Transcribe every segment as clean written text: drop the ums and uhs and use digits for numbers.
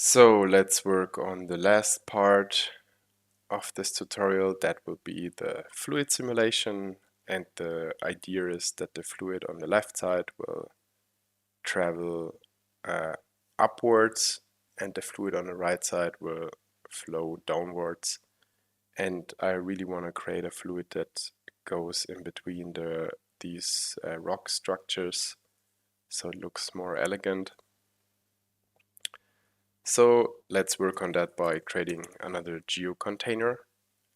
So let's work on the last part of this tutorial. That will be the fluid simulation, and the idea is that the fluid on the left side will travel upwards and the fluid on the right side will flow downwards. And I really want to create a fluid that goes in between these rock structures so it looks more elegant. So let's work on that by creating another geo container,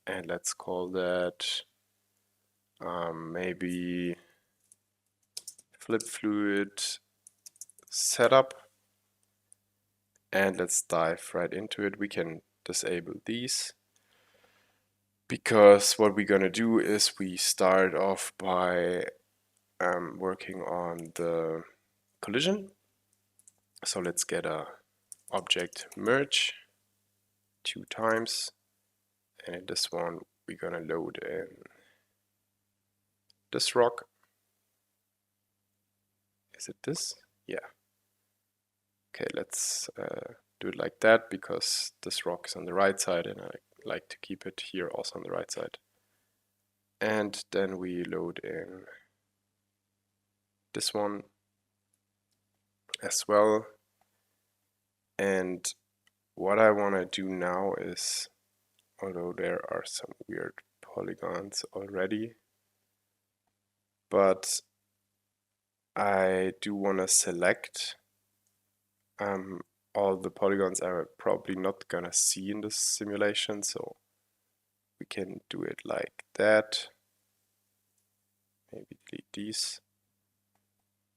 and let's call that maybe flip fluid setup, and let's dive right into it. We can disable these because what we're gonna do is we start off by working on the collision. So let's get a object merge 2 times, and in this one we're gonna load in this rock. Is it this? Yeah. Okay, let's do it like that because this rock is on the right side and I like to keep it here also on the right side. And then we load in this one as well. And what I want to do now is, although there are some weird polygons already, but I do want to select all the polygons I'm probably not gonna see in this simulation, so we can do it like that. Maybe delete these.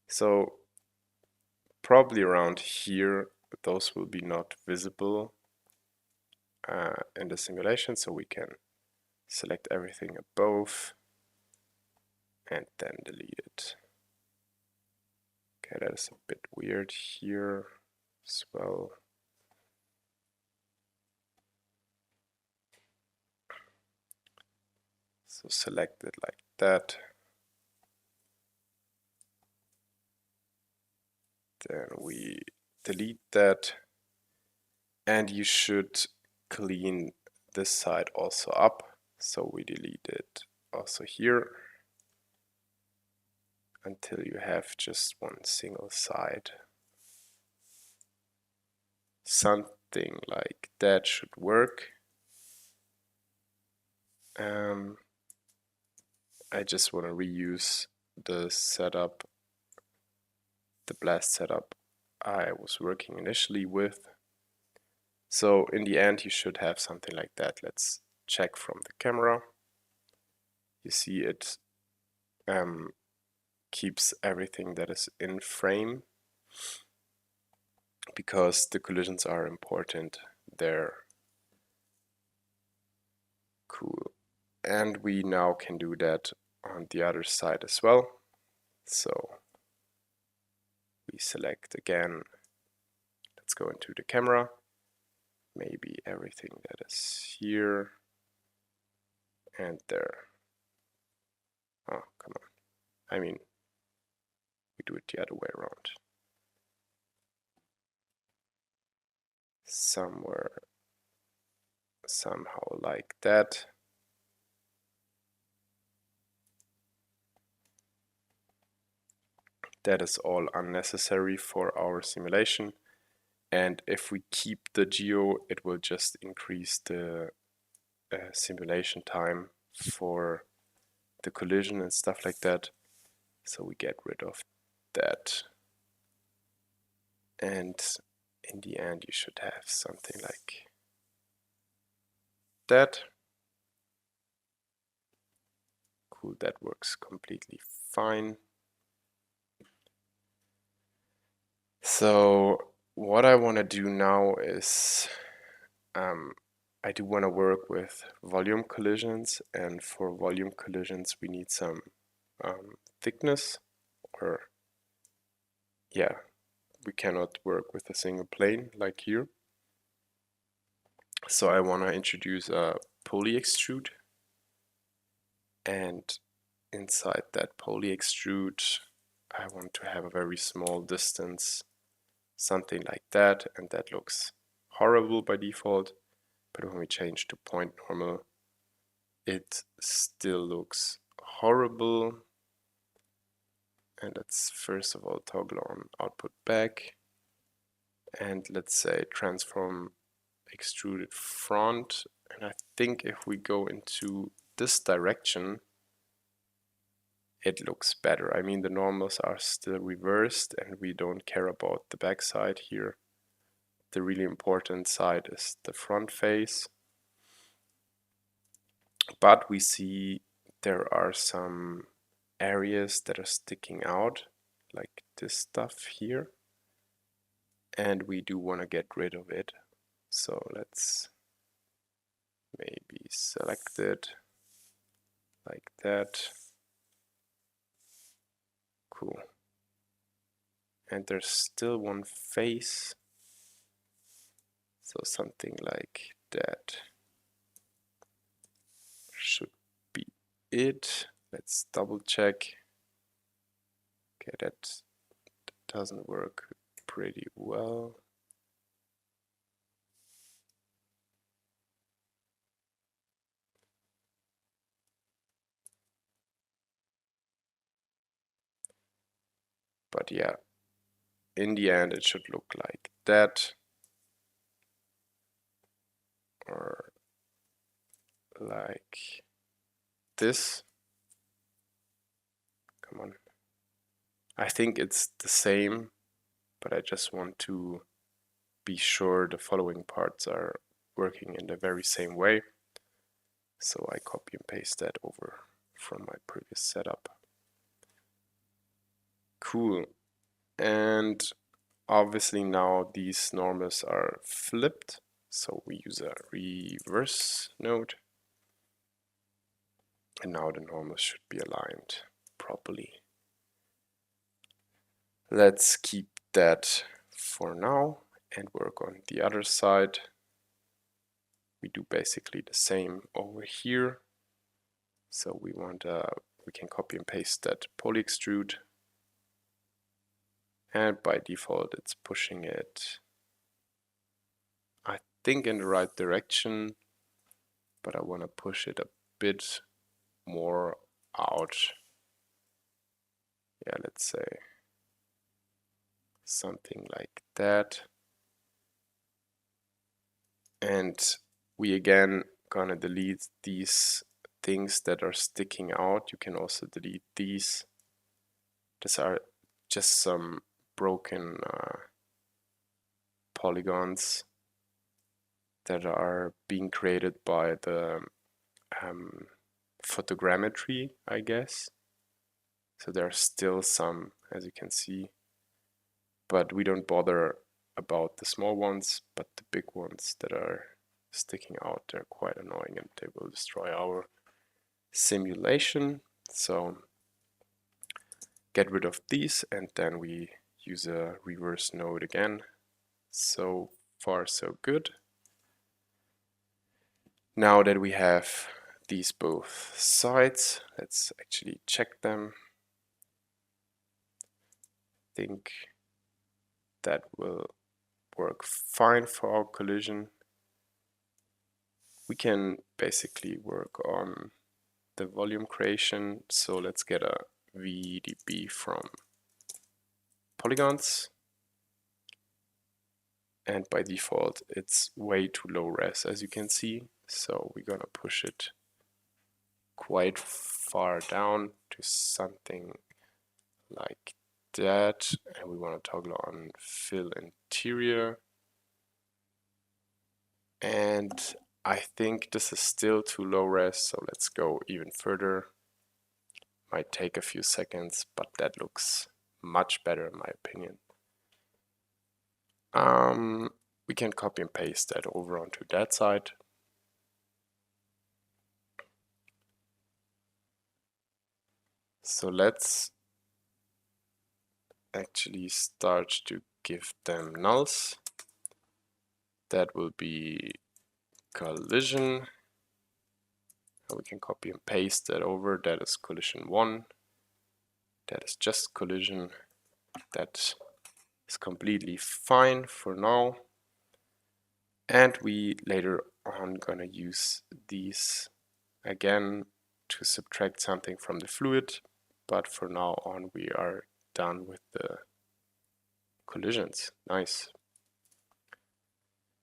So probably around here, those will be not visible in the simulation, so we can select everything above and then delete it. Okay, that is a bit weird here as well. So select it like that. Then we delete that, and you should clean this side also up. So we delete it also here until you have just one single side. Something like that should work. I just want to reuse the setup, the blast setup I was working initially with. So in the end you should have something like that. Let's check from the camera. You see it keeps everything that is in frame because the collisions are important there. Cool. And we now can do that on the other side as well. So we select again, let's go into the camera, maybe everything that is here and there. Oh, come on. I mean, we do it the other way around. Somewhere, somehow like that. That is all unnecessary for our simulation. And if we keep the geo, it will just increase the simulation time for the collision and stuff like that. So we get rid of that. And in the end, you should have something like that. Cool, that works completely fine. So what I want to do now is I do want to work with volume collisions, and for volume collisions we need some thickness, or yeah, we cannot work with a single plane like here. So I want to introduce a poly extrude, and inside that poly extrude I want to have a very small distance, something like that, and that looks horrible by default, but when we change to point normal, it still looks horrible. And let's first of all toggle on output back, and let's say transform extruded front. And I think if we go into this direction, it looks better. I mean, the normals are still reversed and we don't care about the back side here. The really important side is the front face. But we see there are some areas that are sticking out, like this stuff here. And we do want to get rid of it. So let's maybe select it like that. Cool. And there's still one face. So something like that should be it. Let's double check. Okay, that doesn't work pretty well. But yeah, in the end it should look like that, or like this. Come on. I think it's the same, but I just want to be sure the following parts are working in the very same way. So I copy and paste that over from my previous setup. Cool. And obviously now these normals are flipped, so we use a reverse node. And now the normals should be aligned properly. Let's keep that for now and work on the other side. We do basically the same over here. So we can copy and paste that poly extrude. And by default, it's pushing it, I think, in the right direction, but I want to push it a bit more out. Yeah, let's say something like that. And we again gonna delete these things that are sticking out. You can also delete these. These are just some broken polygons that are being created by the photogrammetry, I guess. So there are still some, as you can see, but we don't bother about the small ones, but the big ones that are sticking out, they're quite annoying and they will destroy our simulation. So get rid of these and then we use a reverse node again. So far so good. Now that we have these both sides, let's actually check them. I think that will work fine for our collision. We can basically work on the volume creation. So let's get a VDB from polygons. And by default, it's way too low res, as you can see. So we're gonna push it quite far down to something like that. And we want to toggle on fill interior. And I think this is still too low res, so let's go even further. Might take a few seconds, but that looks much better in my opinion. We can copy and paste that over onto that side. So let's actually start to give them nulls. That will be collision. And we can copy and paste that over. That is collision 1. That is just collision. That is completely fine for now. And we later on gonna use these again to subtract something from the fluid, but for now on we are done with the collisions. Nice.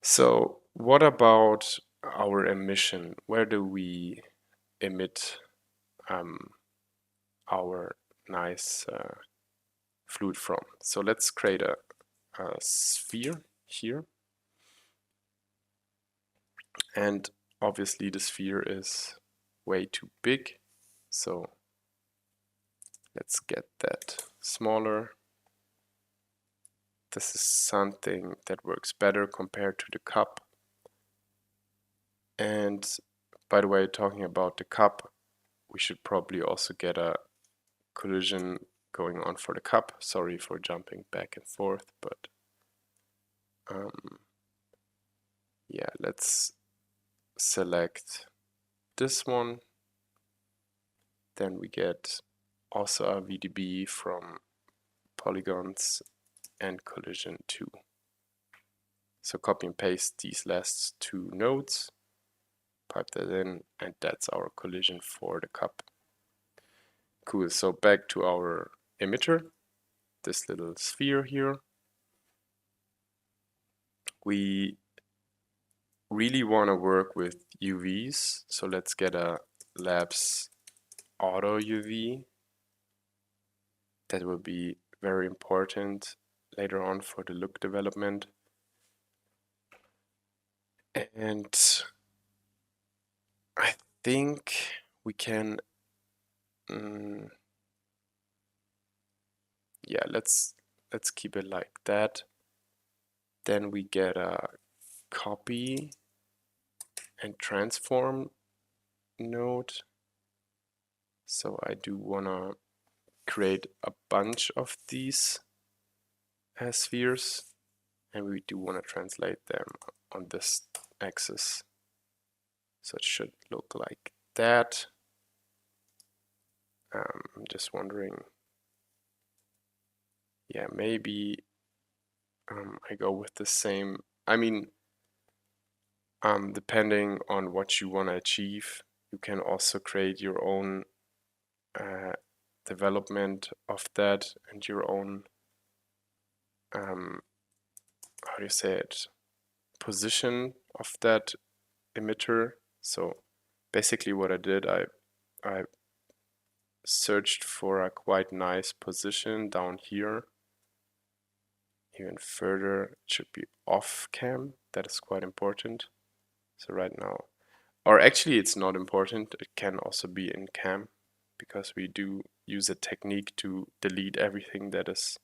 So what about our emission? Where do we emit our nice fluid from? So let's create a sphere here, and obviously the sphere is way too big, so let's get that smaller. This is something that works better compared to the cup. And by the way, talking about the cup, we should probably also get a collision going on for the cup. Sorry for jumping back and forth, but yeah, let's select this one. Then we get also a VDB from polygons and collision 2. So copy and paste these last two nodes, pipe that in, and that's our collision for the cup. Cool, so back to our emitter, this little sphere here. We really want to work with UVs, so let's get a labs auto UV. That will be very important later on for the look development. And I think we can, yeah, let's keep it like that. Then we get a copy and transform node. So I do want to create a bunch of these spheres, and we do want to translate them on this axis. So it should look like that. I'm just wondering, yeah, maybe I go with the same. I mean, depending on what you want to achieve, you can also create your own development of that and your own, how do you say it, position of that emitter. So basically what I did, I searched for a quite nice position down here. Even further, it should be off cam. That is quite important. So right now, or actually it's not important, it can also be in cam, because we do use a technique to delete everything that is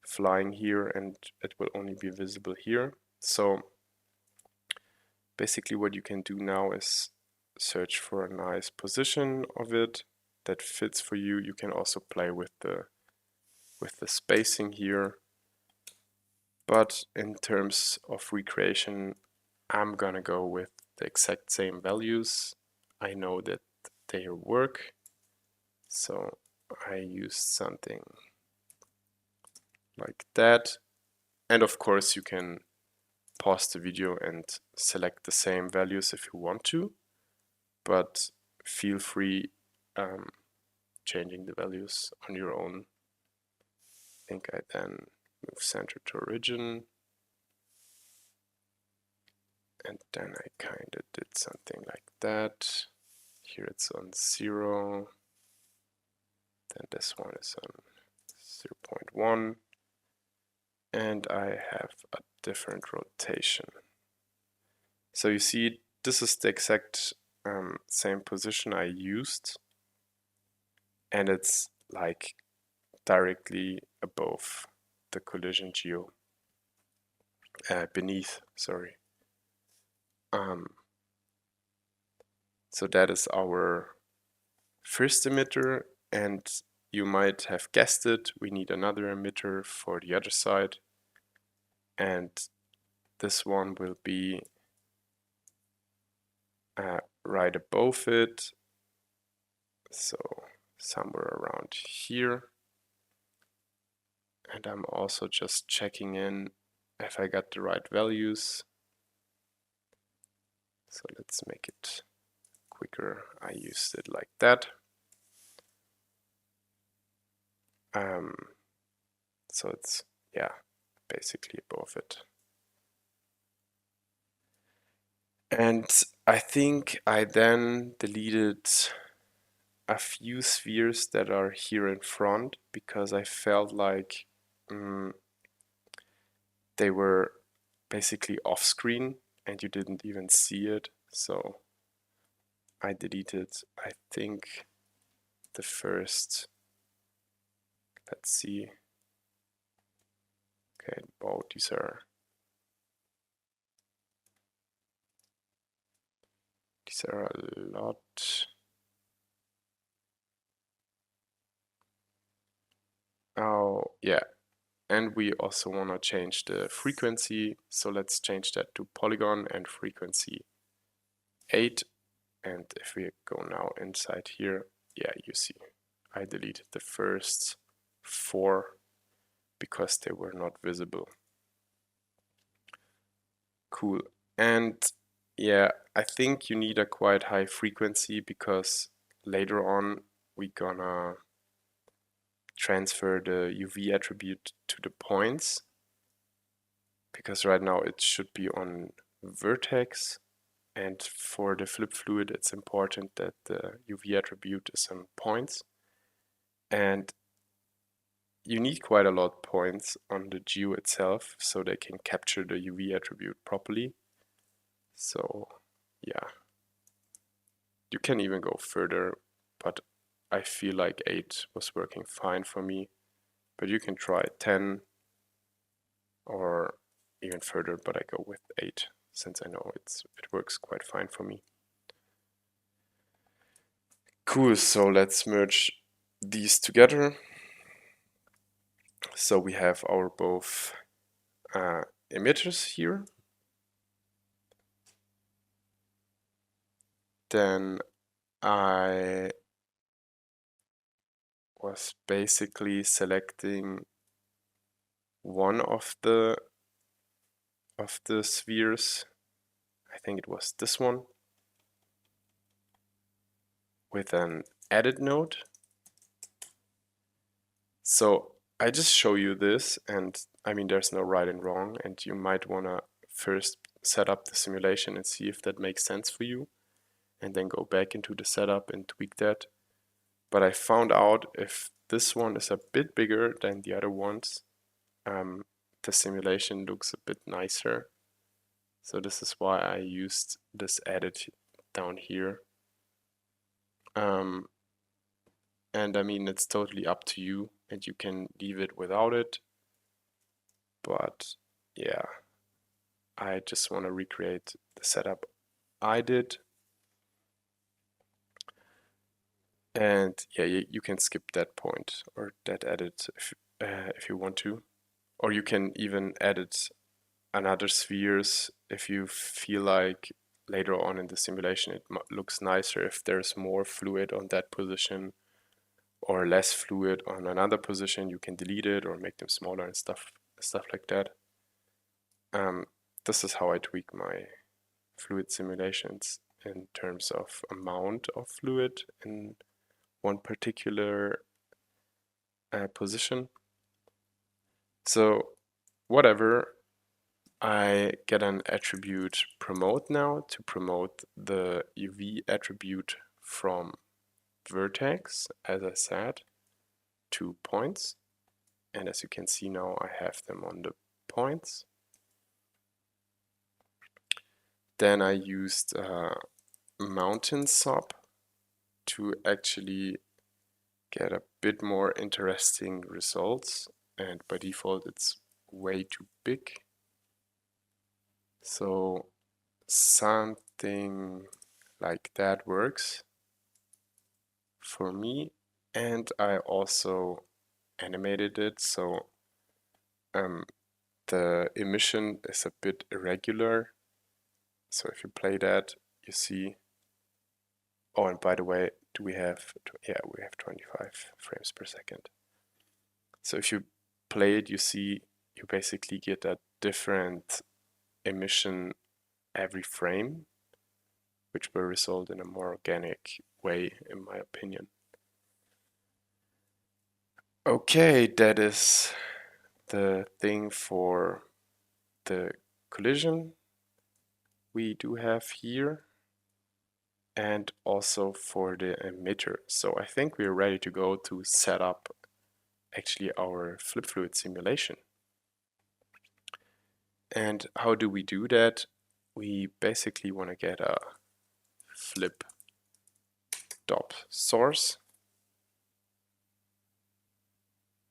flying here, and it will only be visible here. So basically what you can do now is search for a nice position of it that fits for you. You can also play with the spacing here. But in terms of recreation, I'm gonna go with the exact same values. I know that they work, so I used something like that. And of course you can pause the video and select the same values if you want to, but feel free changing the values on your own. I think I then move center to origin, and then I kind of did something like that. Here it's on 0, then this one is on 0.1, and I have a different rotation. So you see, this is the exact same position I used, and it's like directly above the collision geo, beneath, sorry. So that is our first emitter, and you might have guessed it, we need another emitter for the other side, and this one will be right above it, so somewhere around here. And I'm also just checking in if I got the right values. So let's make it quicker. I used it like that. So it's, yeah, basically above it. And I think I then deleted a few spheres that are here in front because I felt like they were basically off screen and you didn't even see it. So I deleted, I think, the first, let's see. Okay, oh, these are a lot. Oh, yeah. And we also want to change the frequency. So let's change that to polygon and frequency 8. And if we go now inside here, yeah, you see, I deleted the first 4 because they were not visible. Cool. And yeah, I think you need a quite high frequency because later on we're gonna transfer the UV attribute to the points, because right now it should be on vertex, and for the flip fluid it's important that the UV attribute is on points, and you need quite a lot of points on the geo itself so they can capture the UV attribute properly. So yeah, you can even go further, but I feel like 8 was working fine for me. But you can try 10 or even further, but I go with 8 since I know it works quite fine for me. Cool, so let's merge these together. So we have our both emitters here. Then I was basically selecting one of the spheres. I think it was this one with an edit node. So I just show you this, and I mean there's no right and wrong, and you might want to first set up the simulation and see if that makes sense for you, and then go back into the setup and tweak that. But I found out if this one is a bit bigger than the other ones, the simulation looks a bit nicer. So this is why I used this edit down here. And I mean, it's totally up to you, and you can leave it without it. But yeah, I just want to recreate the setup I did. And yeah, you can skip that point or that edit if you want to. Or you can even edit another spheres if you feel like later on in the simulation it looks nicer if there's more fluid on that position or less fluid on another position. You can delete it or make them smaller and stuff like that. This is how I tweak my fluid simulations in terms of amount of fluid in one particular position. So whatever, I get an attribute promote now to promote the UV attribute from vertex, as I said, to points. And as you can see now, I have them on the points. Then I used mountain sub to actually get a bit more interesting results. And by default, it's way too big. So something like that works for me. And I also animated it, so the emission is a bit irregular. So if you play that, you see. Oh, and by the way, we have 25 frames per second. So if you play it, you see you basically get a different emission every frame. which will result in a more organic way, in my opinion. Okay, that is the thing for the collision we do have here, and also for the emitter. So I think we're ready to go to set up actually our flip fluid simulation. And how do we do that? We basically want to get a flip dot source,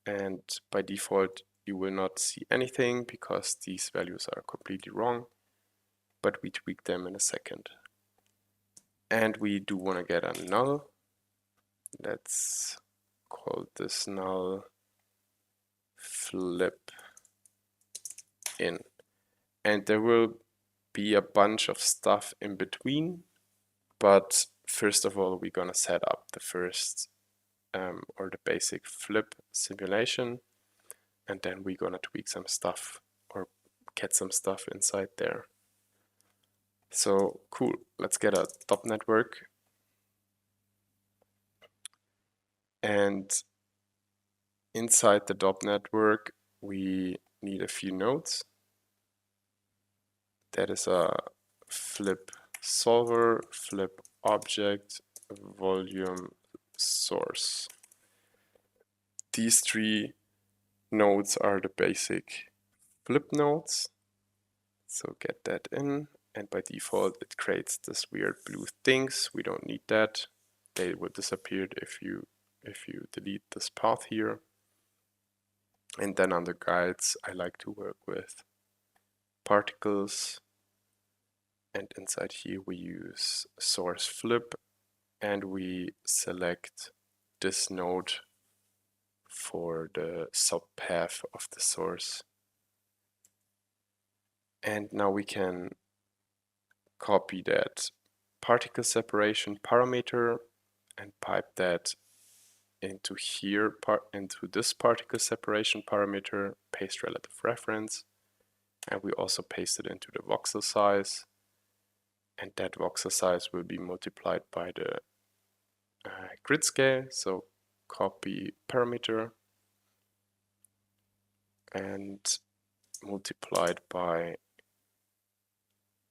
and by default you will not see anything because these values are completely wrong, but we tweak them in a second. And we do want to get a null. Let's call this null flip in. And there will be a bunch of stuff in between, but first of all we're gonna set up the first or the basic flip simulation, and then we're gonna tweak some stuff or get some stuff inside there. So cool, let's get a top network, and inside the DOP network we need a few nodes. That is a flip solver, flip object, volume source. These three nodes are the basic flip nodes. So get that in, and by default it creates this weird blue things. We don't need that. They will disappear if you delete this path here. And then under guides I like to work with particles, and inside here we use source flip, and we select this node for the subpath of the source. And now we can copy that particle separation parameter and pipe that into here, into this particle separation parameter, paste relative reference, and we also paste it into the voxel size, and that voxel size will be multiplied by the grid scale. So copy parameter and multiplied by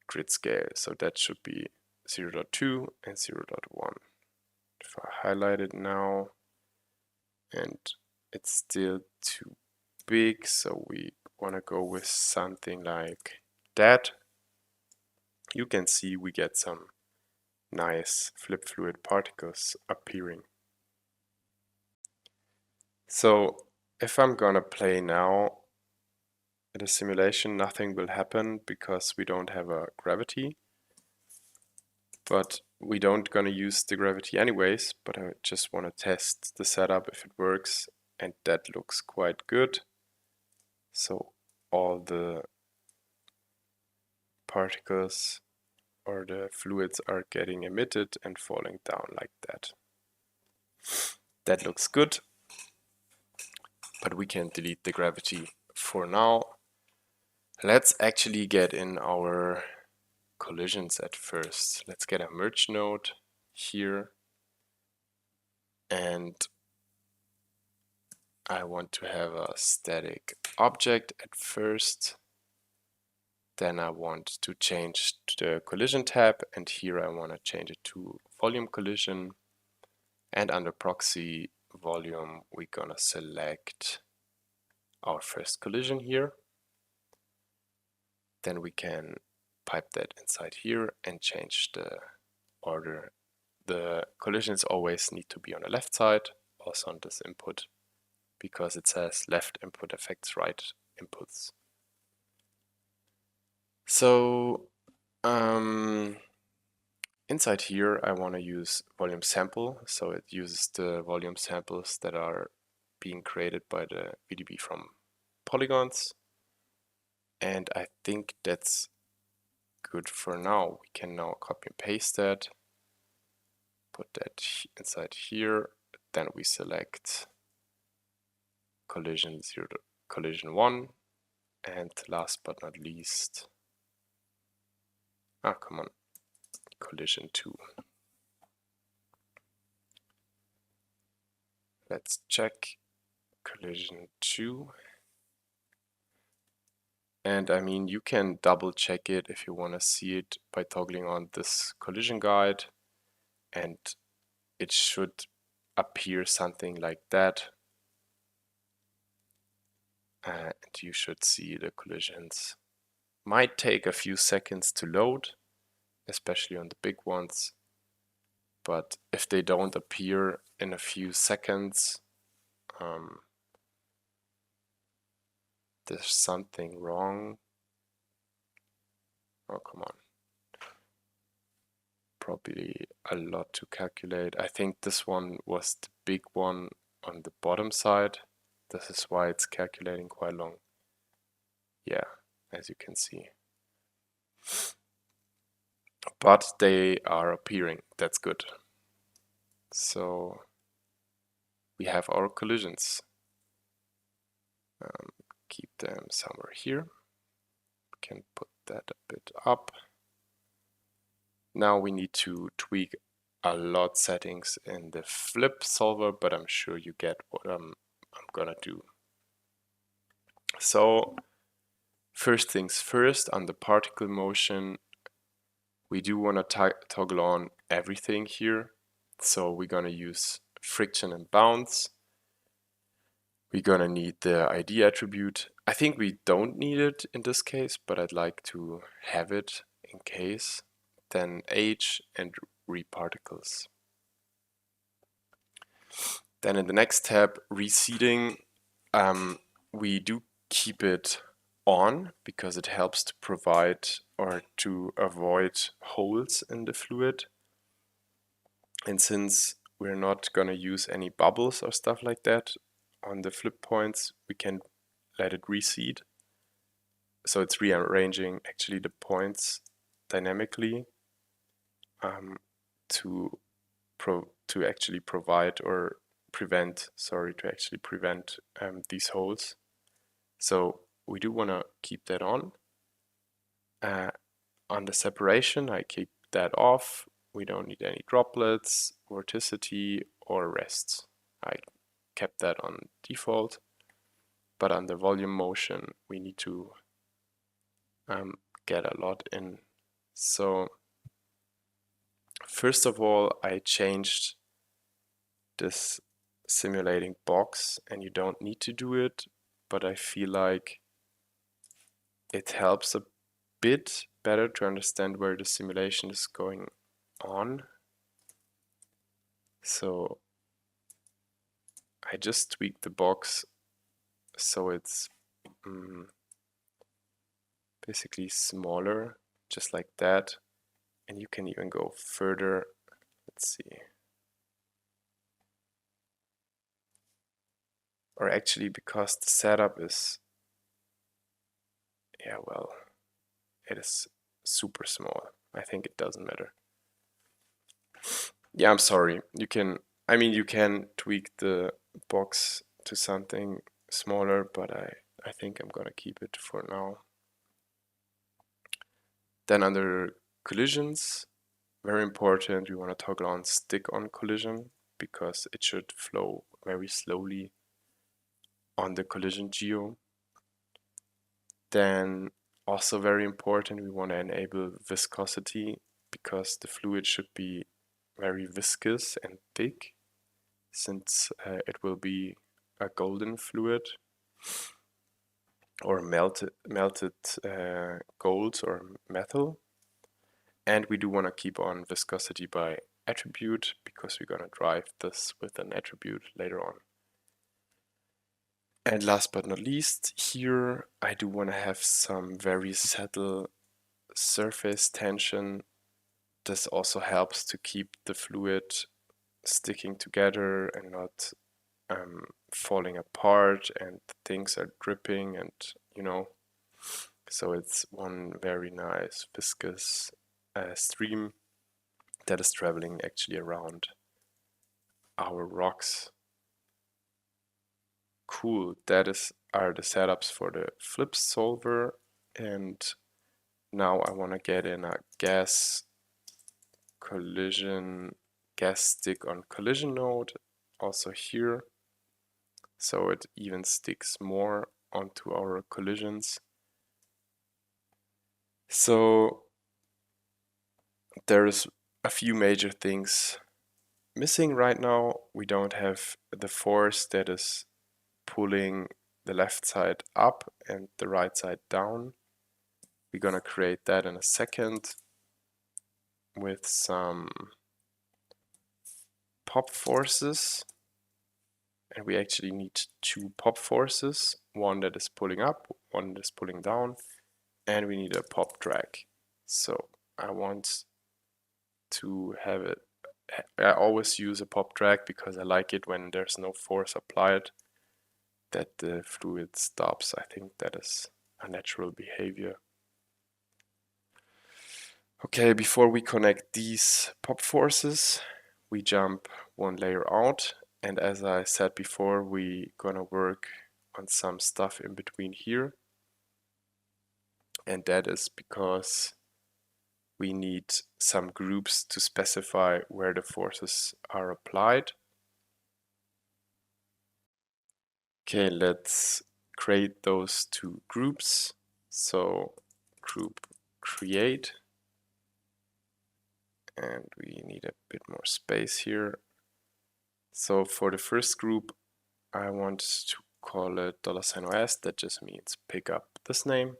grid scale. So that should be 0.2 and 0.1. If I highlight it now, and it's still too big, so we want to go with something like that. You can see we get some nice flip fluid particles appearing. So if I'm gonna play now the simulation, nothing will happen because we don't have a gravity, but we don't gonna use the gravity anyways, but I just want to test the setup if it works, and that looks quite good. So all the particles or the fluids are getting emitted and falling down like that. That looks good, but we can delete the gravity for now. Let's actually get in our collisions at first. Let's get a merge node here, and I want to have a static object at first. Then I want to change the collision tab, and here I want to change it to volume collision, and under proxy volume we're gonna select our first collision here. Then we can pipe that inside here and change the order. The collisions always need to be on the left side, also on this input, because it says left input affects right inputs. So inside here I want to use volume sample, so it uses the volume samples that are being created by the VDB from polygons, and I think that's good for now. We can now copy and paste that, put that inside here, then we select collision 0 to collision 1, and last but not least, come on, collision 2. Let's check collision 2. And I mean, you can double check it if you want to see it by toggling on this collision guide, and it should appear something like that. And you should see the collisions. Might take a few seconds to load, especially on the big ones. But if they don't appear in a few seconds, there's something wrong. Oh, come on. Probably a lot to calculate. I think this one was the big one on the bottom side. This is why it's calculating quite long. Yeah, as you can see. But they are appearing. That's good. So we have our collisions. Keep them somewhere here. We can put that a bit up. Now we need to tweak a lot settings in the flip solver, but I'm sure you get what I'm gonna do. So first things first, on the particle motion, we do want to toggle on everything here. So we're gonna use friction and bounce. We're gonna need the ID attribute. I think we don't need it in this case, but I'd like to have it in case. Then H and reparticles. Then in the next tab, reseeding, we do keep it on because it helps to provide or to avoid holes in the fluid. And since we're not going to use any bubbles or stuff like that on the flip points, we can let it reseed. So it's rearranging actually the points dynamically to actually provide or prevent, these holes. So we do want to keep that on. On the separation, I keep that off. We don't need any droplets, vorticity, or rests. I kept that on default. But on the volume motion, we need to get a lot in. So first of all, I changed this simulating box, and you don't need to do it, but I feel like it helps a bit better to understand where the simulation is going on. So I just tweaked the box so it's basically smaller, just like that. And you can even go further. Let's see. Or actually, because the setup is, yeah, well, it is super small. I think it doesn't matter. Yeah, I'm sorry. You can tweak the box to something smaller, but I think I'm gonna keep it for now. Then under collisions, very important, we want to toggle on stick on collision because it should flow very slowly on the collision geo. Then also very important, we want to enable viscosity because the fluid should be very viscous and thick since it will be a golden fluid or melted gold or metal. And we do want to keep on viscosity by attribute because we're going to drive this with an attribute later on. And last but not least, here I do want to have some very subtle surface tension. This also helps to keep the fluid sticking together and not falling apart and things are dripping and so it's one very nice viscous stream that is traveling actually around our rocks. Cool, are the setups for the flip solver, and now I want to get in a gas collision gas stick on collision node, also here, so it even sticks more onto our collisions. So there's a few major things missing right now. We don't have the force that is pulling the left side up and the right side down. We're gonna create that in a second with some pop forces. And we actually need two pop forces, one that is pulling up, one that is pulling down, and we need a pop drag. So I want to have it, I always use a pop drag because I like it when there's no force applied, that the fluid stops. I think that is a natural behavior. Okay, before we connect these pop forces, we jump one layer out, and as I said before, we're gonna work on some stuff in between here, and that is because we need some groups to specify where the forces are applied. Okay, let's create those two groups. So group create, and we need a bit more space here. So for the first group, I want to call it $OS. That just means pick up this name.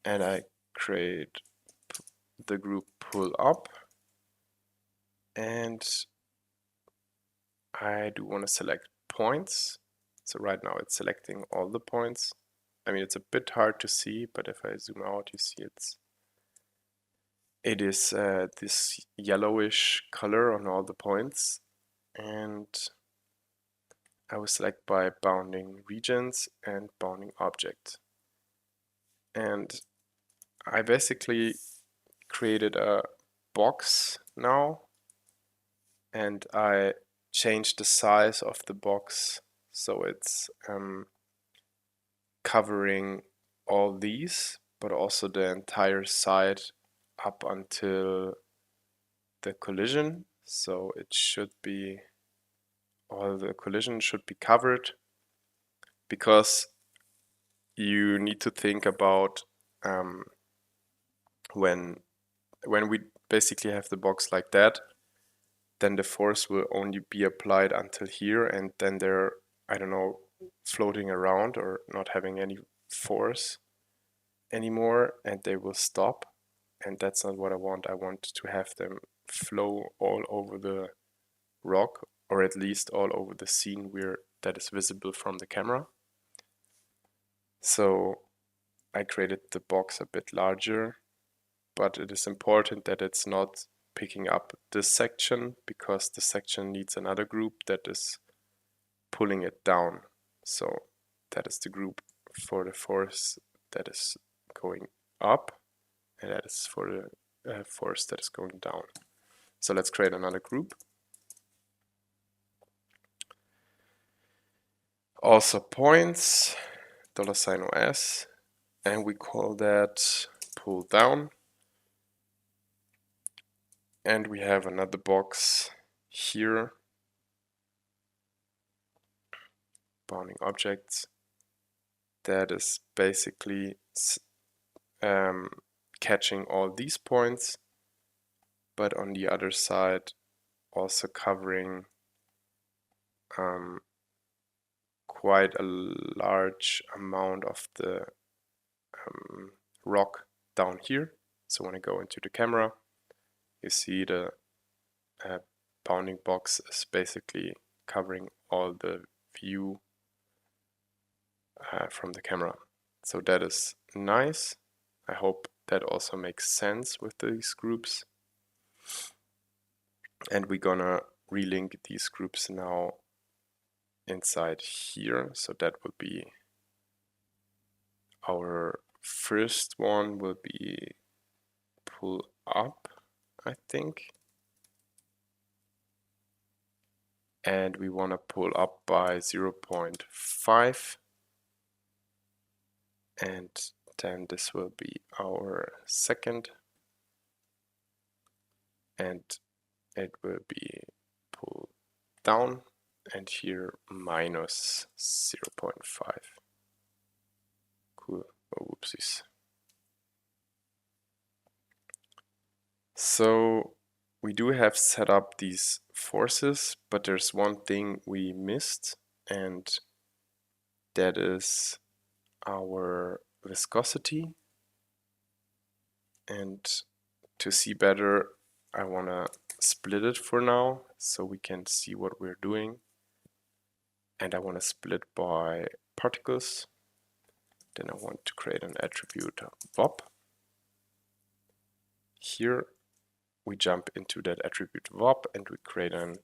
And I create the group pull up. And I do want to select points. So right now it's selecting all the points. I mean, it's a bit hard to see, but if I zoom out, you see it is this yellowish color on all the points. And I will select by bounding regions and bounding object. And I basically created a box now, and I changed the size of the box so it's covering all these, but also the entire side up until the collision. So it should be, all the collision should be covered, because you need to think about when we basically have the box like that, then the force will only be applied until here, and then they're, I don't know, floating around or not having any force anymore, and they will stop. And that's not what I want. I want to have them flow all over the rock, or at least all over the scene where that is visible from the camera. So I created the box a bit larger, but it is important that it's not picking up this section, because the section needs another group that is pulling it down. So that is the group for the force that is going up, and that is for the force that is going down. So let's create another group. Also points, $OS, and we call that pull down. And we have another box here, bounding objects, that is basically catching all these points, but on the other side also covering quite a large amount of the rock down here. So when I go into the camera, you see the bounding box is basically covering all the view from the camera. So that is nice. I hope that also makes sense with these groups. And we're gonna relink these groups now inside here. So that will be our first one, will be pull up, I think. And we want to pull up by 0.5. And then this will be our second. and it will be pulled down, and here minus 0.5. Cool. Oh, whoopsies. So we do have set up these forces, but there's one thing we missed, and that is our viscosity. And to see better, I want to split it for now so we can see what we're doing. And I want to split by particles. Then I want to create an attribute VOP. Here we jump into that attribute VOP and we create an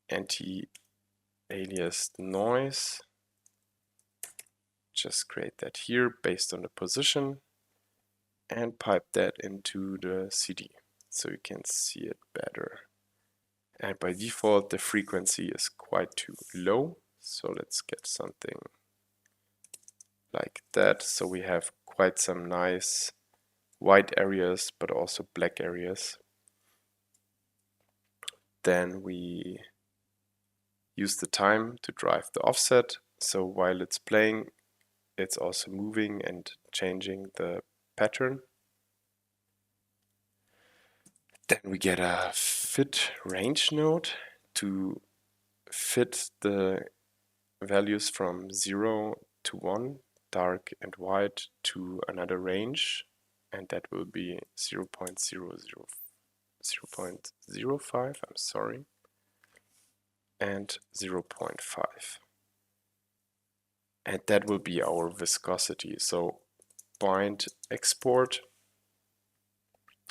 anti-aliased noise. Just create that here based on the position and pipe that into the CD so you can see it better. And by default the frequency is quite too low, so let's get something like that. So we have quite some nice white areas but also black areas. Then we use the time to drive the offset, so while it's playing it's also moving and changing the pattern. Then we get a fit range node to fit the values from 0 to 1, dark and white, to another range, and that will be 0.05, I'm sorry, and 0.5. And that will be our viscosity. So bind export,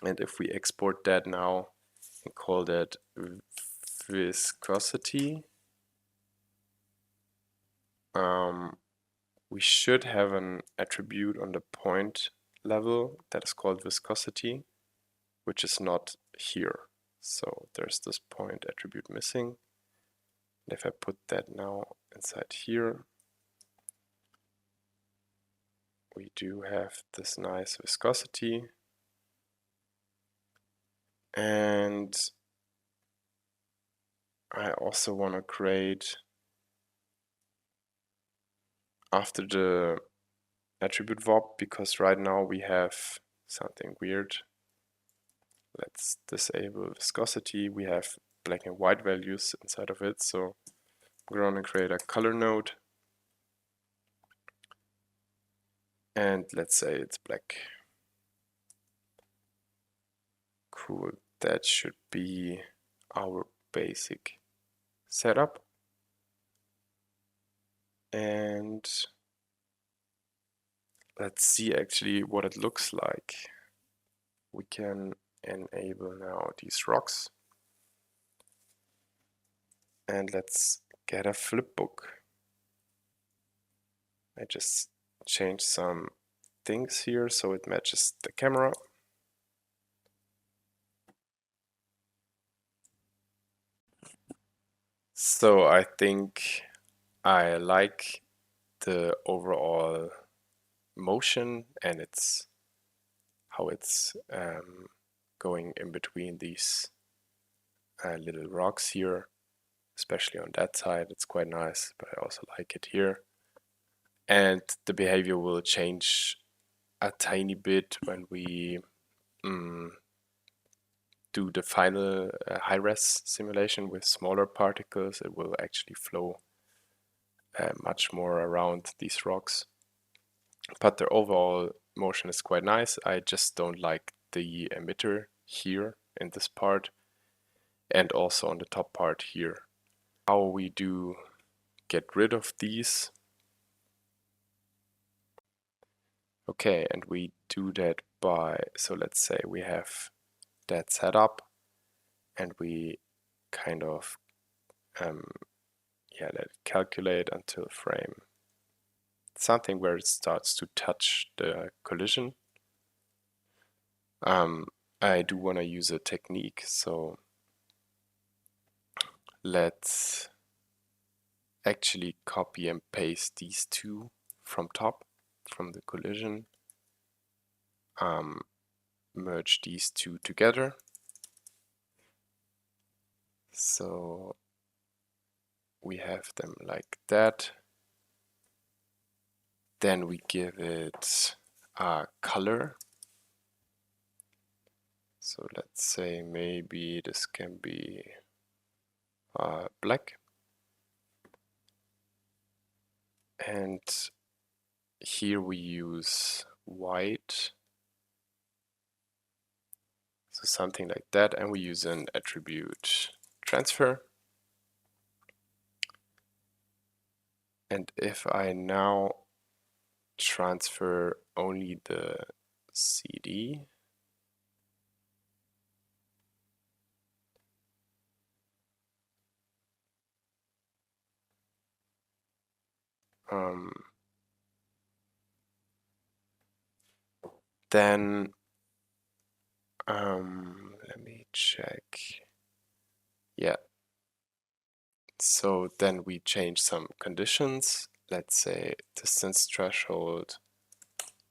and if we export that now and call that viscosity, we should have an attribute on the point level that is called viscosity, which is not here. So there's this point attribute missing. And if I put that now inside here, we do have this nice viscosity. And I also want to create, after the attribute VOP, because right now we have something weird. Let's disable viscosity. We have black and white values inside of it, so we're going to create a color node, and let's say it's black. Cool, that should be our basic setup. And let's see actually what it looks like. We can enable now these rocks, and let's get a flip book. I just changed some things here so it matches the camera. So I think I like the overall motion, and it's how it's going in between these little rocks here, especially on that side. It's quite nice, but I also like it here. And the behavior will change a tiny bit when we do the final high-res simulation with smaller particles. It will actually flow much more around these rocks. But the overall motion is quite nice. I just don't like the emitter here in this part, and also on the top part here. How we do get rid of these? Okay, and we do that by, so let's say we have that set up, and we kind of let it calculate until frame something where it starts to touch the collision. I do want to use a technique, so let's actually copy and paste these two from top, from the collision, merge these two together, So we have them like that. Then we give it a color. So let's say maybe this can be black. And here we use white. So something like that. And we use an attribute transfer. And if I now transfer only the CD, then let me check. Yeah. So then we change some conditions. Let's say distance threshold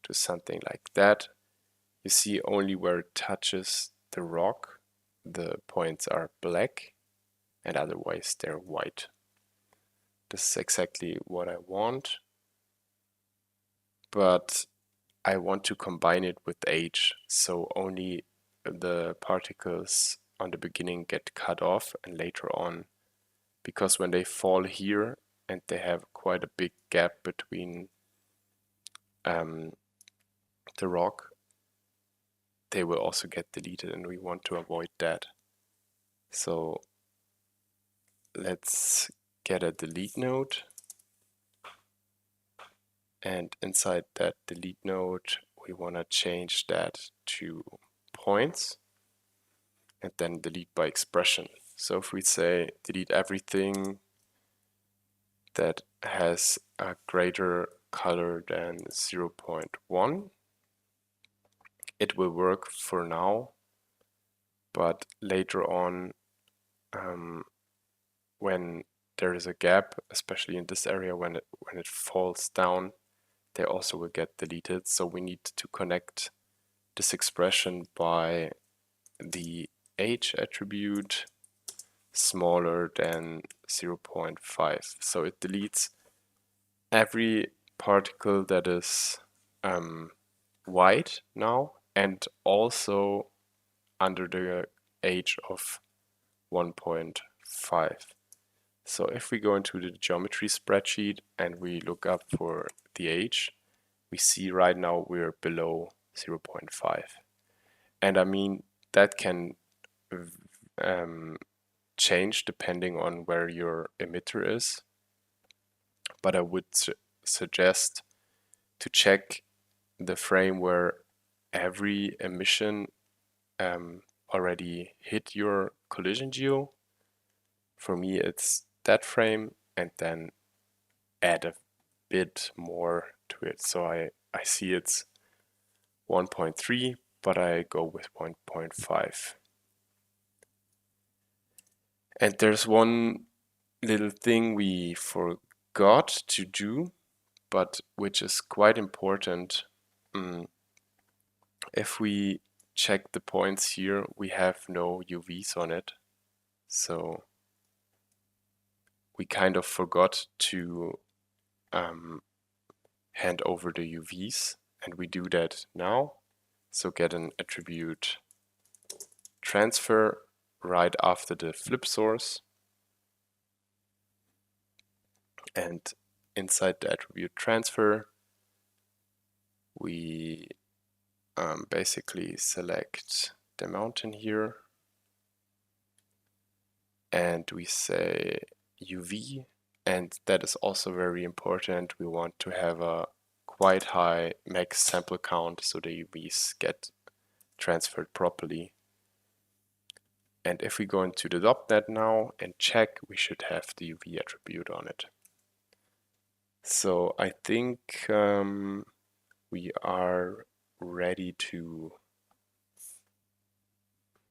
to something like that. You see only where it touches the rock, the points are black, and otherwise they're white. This is exactly what I want, but I want to combine it with age, so only the particles on the beginning get cut off and later on, because when they fall here and they have quite a big gap between the rock, they will also get deleted, and we want to avoid that. So let's get a delete node, and inside that delete node we want to change that to points and then delete by expression. So if we say delete everything that has a greater color than 0.1, it will work for now, but later on when there is a gap, especially in this area, when it falls down, they also will get deleted. So we need to connect this expression by the age attribute smaller than 0.5. So it deletes every particle that is white now, and also under the age of 1.5. So if we go into the geometry spreadsheet and we look up for the age, we see right now we're below 0.5. And I mean, that can change depending on where your emitter is. But I would suggest to check the frame where every emission already hit your collision geo. For me, it's that frame, and then add a bit more to it. So I see it's 1.3, but I go with 1.5. And there's one little thing we forgot to do, but which is quite important. If we check the points here, we have no UVs on it. So we kind of forgot to hand over the UVs, and we do that now. So get an attribute transfer right after the flip source, and inside the attribute transfer we basically select the mountain here, and we say UV, and that is also very important. We want to have a quite high max sample count so the UVs get transferred properly. And if we go into the .NET now and check, we should have the UV attribute on it. So I think we are ready to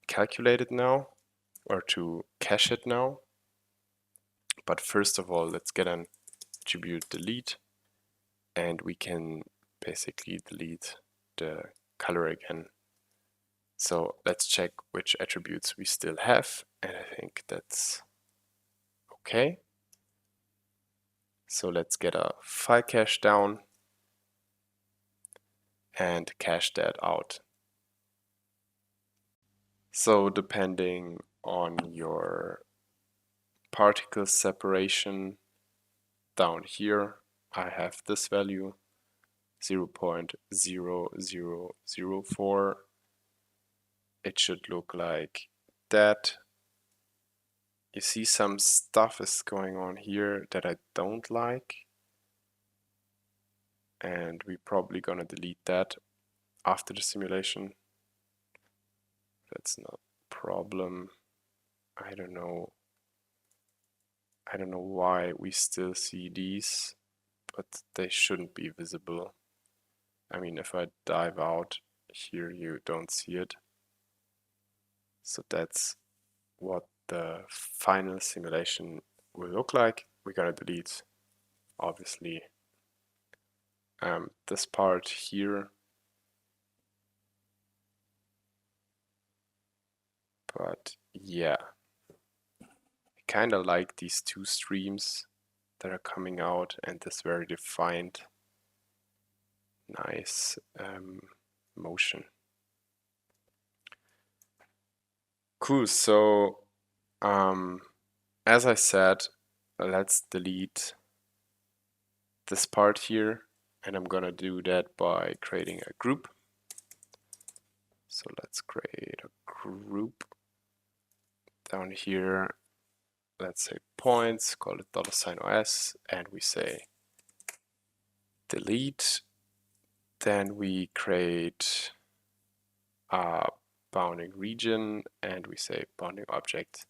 calculate it now, or to cache it now. But first of all, let's get an attribute delete, and we can basically delete the color again. So let's check which attributes we still have, and I think that's okay. So let's get a file cache down and cache that out. So depending on your particle separation down here, I have this value 0.0004. It should look like that. You see some stuff is going on here that I don't like, and we're probably gonna delete that after the simulation. That's not a problem. I don't know why we still see these, but they shouldn't be visible. I mean, if I dive out here, you don't see it. So that's what the final simulation will look like. We're gonna delete, obviously, this part here. But yeah, I kind of like these two streams that are coming out and this very defined, nice motion. Cool, so as I said, let's delete this part here, and I'm gonna do that by creating a group. So let's create a group down here. Let's say points, call it $OS, and we say delete. Then we create a bounding region and we say bounding object.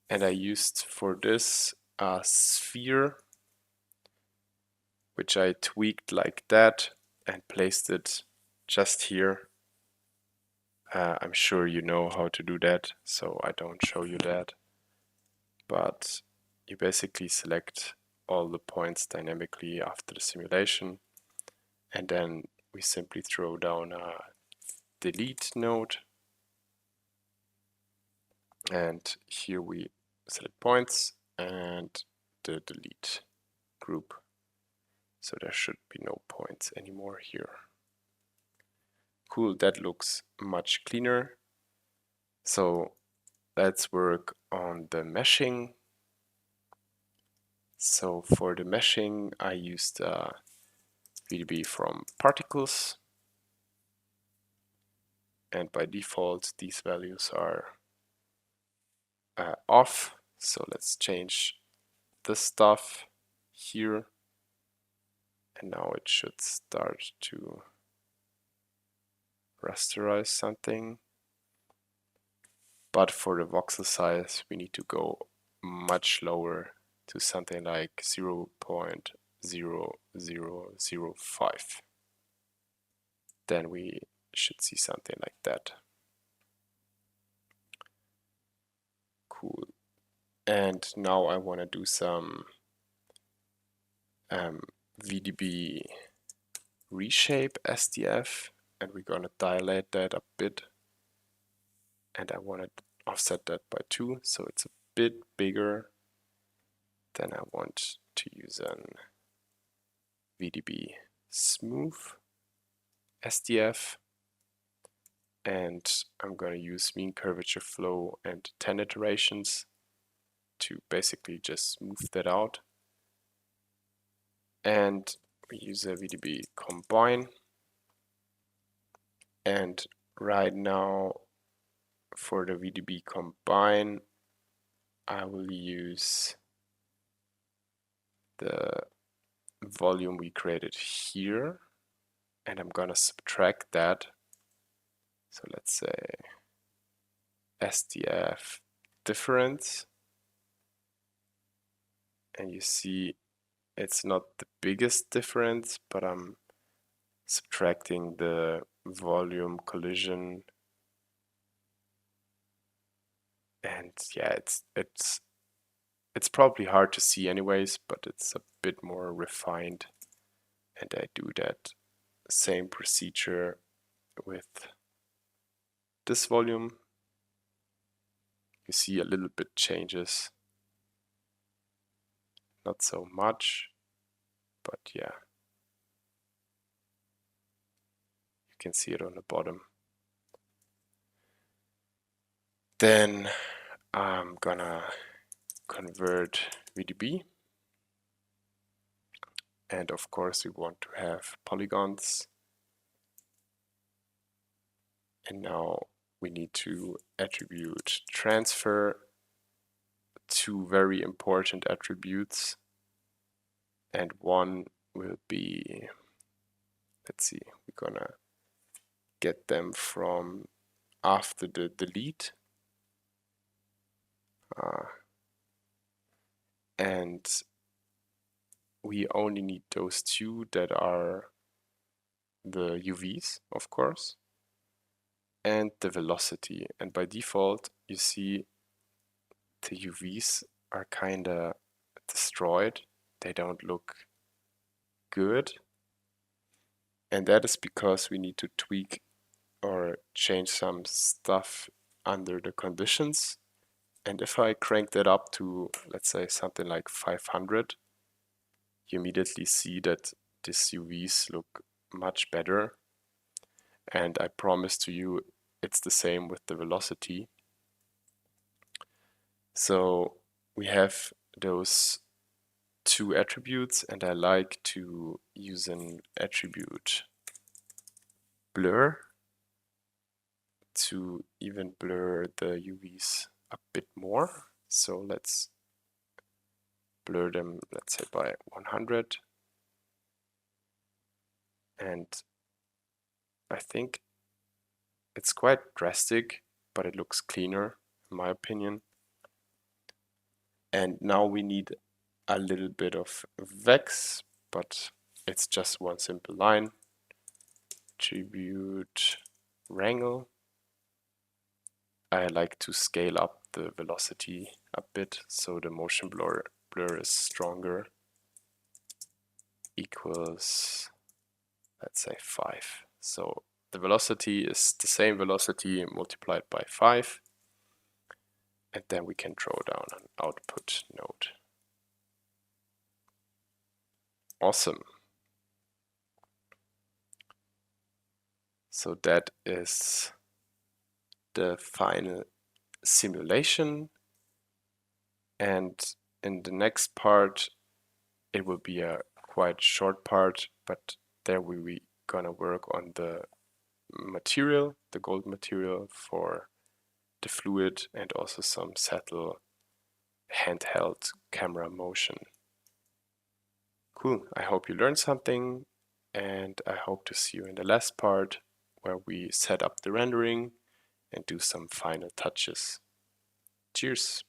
And I used for this a sphere, which I tweaked like that and placed it just here. I'm sure you know how to do that, so I don't show you that. But you basically select all the points dynamically after the simulation, and then we simply throw down a delete node, and here we select points and the delete group. So there should be no points anymore here. Cool, that looks much cleaner. So let's work on the meshing. So for the meshing, I used VDB from particles. And by default, these values are off. So let's change this stuff here. And now it should start to rasterize something. But for the voxel size, we need to go much lower to something like 0.0005. Then we should see something like that. Cool. And now I want to do some VDB reshape SDF, and we're going to dilate that a bit. And I want to offset that by 2, so it's a bit bigger. Then I want to use an VDB smooth SDF, and I'm going to use mean curvature flow and 10 iterations to basically just smooth that out. And we use a VDB combine, and right now for the VDB combine I will use the volume we created here, and I'm gonna subtract that. So let's say SDF difference, and you see it's not the biggest difference, but I'm subtracting the volume collision, and yeah, it's probably hard to see anyways, but it's a bit more refined, and I do that same procedure with this volume, you see a little bit changes. Not so much, but yeah. You can see it on the bottom. Then I'm gonna convert VDB. And of course we want to have polygons. And now we need to attribute transfer, two very important attributes. And one will be, let's see, we're gonna get them from after the delete. And we only need those two that are the UVs, of course, and the velocity. And by default, you see the UVs are kind of destroyed. They don't look good. And that is because we need to tweak or change some stuff under the conditions. And if I crank that up to, let's say, something like 500, you immediately see that these UVs look much better. And I promise to you, it's the same with the velocity. So we have those two attributes, and I like to use an attribute blur to even blur the UVs a bit more. So let's blur them, let's say by 100. And I think it's quite drastic, but it looks cleaner in my opinion. And now we need a little bit of vex, but it's just one simple line. Attribute wrangle. I like to scale up the velocity a bit so the motion blur is stronger. Equals, let's say 5. So the velocity is the same velocity multiplied by 5. And then we can draw down an output node. Awesome. So that is the final simulation. And in the next part, it will be a quite short part, but there we're gonna work on the material, the gold material for the fluid, and also some subtle handheld camera motion. Cool, I hope you learned something, and I hope to see you in the last part where we set up the rendering and do some final touches. Cheers!